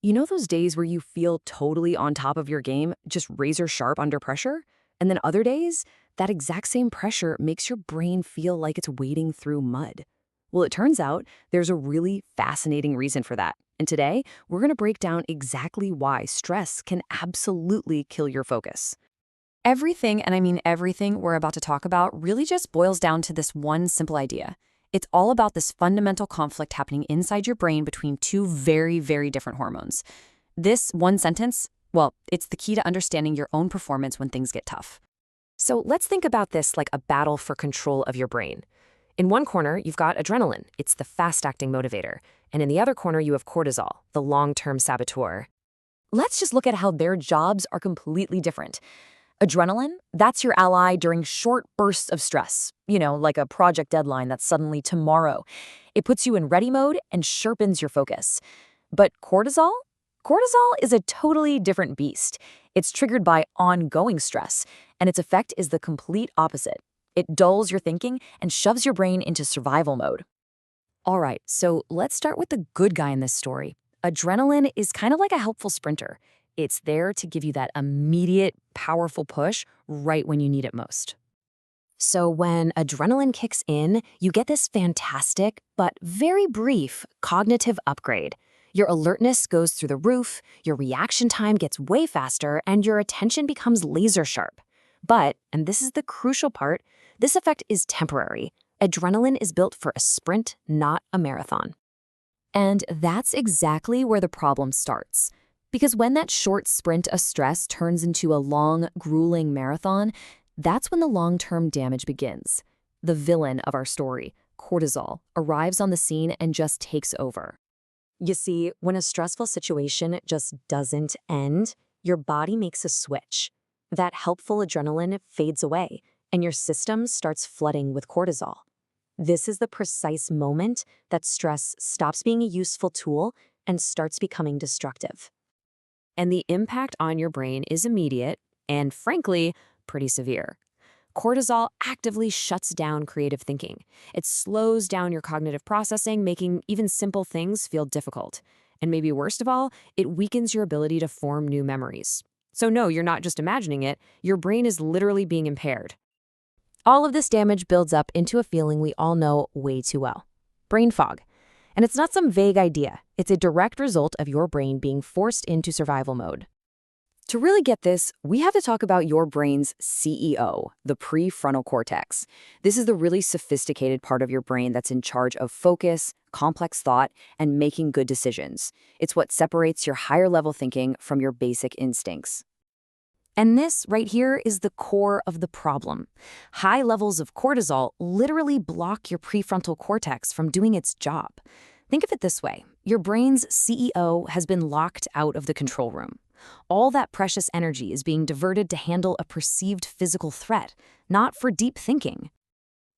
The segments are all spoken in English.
You know those days where you feel totally on top of your game, just razor sharp under pressure? And then other days, that exact same pressure makes your brain feel like it's wading through mud. Well, it turns out there's a really fascinating reason for that. And today, we're going to break down exactly why stress can absolutely kill your focus. Everything, and I mean everything we're about to talk about, really just boils down to this one simple idea. It's all about this fundamental conflict happening inside your brain between two very, very different hormones. This one sentence, well, it's the key to understanding your own performance when things get tough. So let's think about this like a battle for control of your brain. In one corner, you've got adrenaline. It's the fast-acting motivator. And in the other corner, you have cortisol, the long-term saboteur. Let's just look at how their jobs are completely different. Adrenaline, that's your ally during short bursts of stress, like a project deadline that's suddenly tomorrow. It puts you in ready mode and sharpens your focus. But cortisol? Cortisol is a totally different beast. It's triggered by ongoing stress, and its effect is the complete opposite. It dulls your thinking and shoves your brain into survival mode. All right, so let's start with the good guy in this story. Adrenaline is kind of like a helpful sprinter. It's there to give you that immediate, powerful push right when you need it most. So when adrenaline kicks in, you get this fantastic but very brief cognitive upgrade. Your alertness goes through the roof, your reaction time gets way faster, and your attention becomes laser sharp. But, and this is the crucial part, this effect is temporary. Adrenaline is built for a sprint, not a marathon. And that's exactly where the problem starts. Because when that short sprint of stress turns into a long, grueling marathon, that's when the long-term damage begins. The villain of our story, cortisol, arrives on the scene and just takes over. You see, when a stressful situation just doesn't end, your body makes a switch. That helpful adrenaline fades away, and your system starts flooding with cortisol. This is the precise moment that stress stops being a useful tool and starts becoming destructive. And the impact on your brain is immediate and, frankly, pretty severe. Cortisol actively shuts down creative thinking. It slows down your cognitive processing, making even simple things feel difficult. And maybe worst of all, it weakens your ability to form new memories. So no, you're not just imagining it, your brain is literally being impaired. All of this damage builds up into a feeling we all know way too well: brain fog. And it's not some vague idea. It's a direct result of your brain being forced into survival mode. To really get this, we have to talk about your brain's CEO, the prefrontal cortex. This is the really sophisticated part of your brain that's in charge of focus, complex thought, and making good decisions. It's what separates your higher-level thinking from your basic instincts. And this right here is the core of the problem. High levels of cortisol literally block your prefrontal cortex from doing its job. Think of it this way. Your brain's CEO has been locked out of the control room. All that precious energy is being diverted to handle a perceived physical threat, not for deep thinking.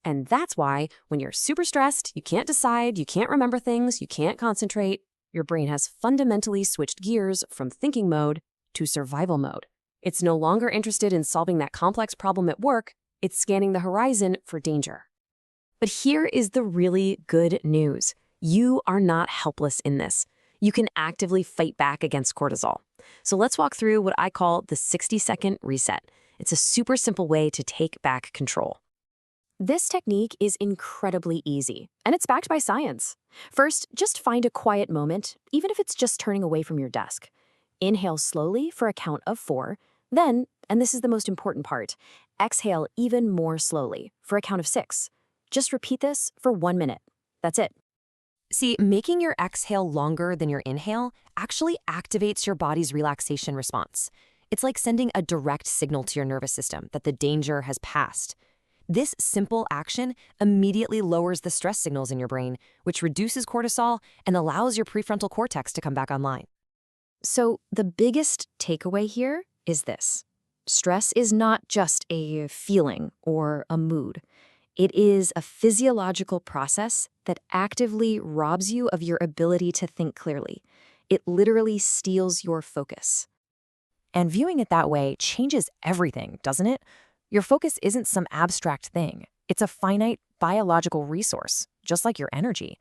And that's why, when you're super stressed, you can't decide, you can't remember things, you can't concentrate, your brain has fundamentally switched gears from thinking mode to survival mode. It's no longer interested in solving that complex problem at work, it's scanning the horizon for danger. But here is the really good news. You are not helpless in this. You can actively fight back against cortisol. So let's walk through what I call the 60-second reset. It's a super simple way to take back control. This technique is incredibly easy, and it's backed by science. First, just find a quiet moment, even if it's just turning away from your desk. Inhale slowly for a count of 4. Then, and this is the most important part, exhale even more slowly for a count of 6. Just repeat this for 1 minute. That's it. See, making your exhale longer than your inhale actually activates your body's relaxation response. It's like sending a direct signal to your nervous system that the danger has passed. This simple action immediately lowers the stress signals in your brain, which reduces cortisol and allows your prefrontal cortex to come back online. So the biggest takeaway here is this: stress is not just a feeling or a mood. It is a physiological process that actively robs you of your ability to think clearly. It literally steals your focus. And viewing it that way changes everything, doesn't it? Your focus isn't some abstract thing. It's a finite biological resource, just like your energy.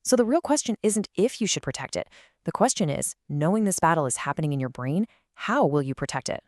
So the real question isn't if you should protect it. The question is, knowing this battle is happening in your brain, how will you protect it?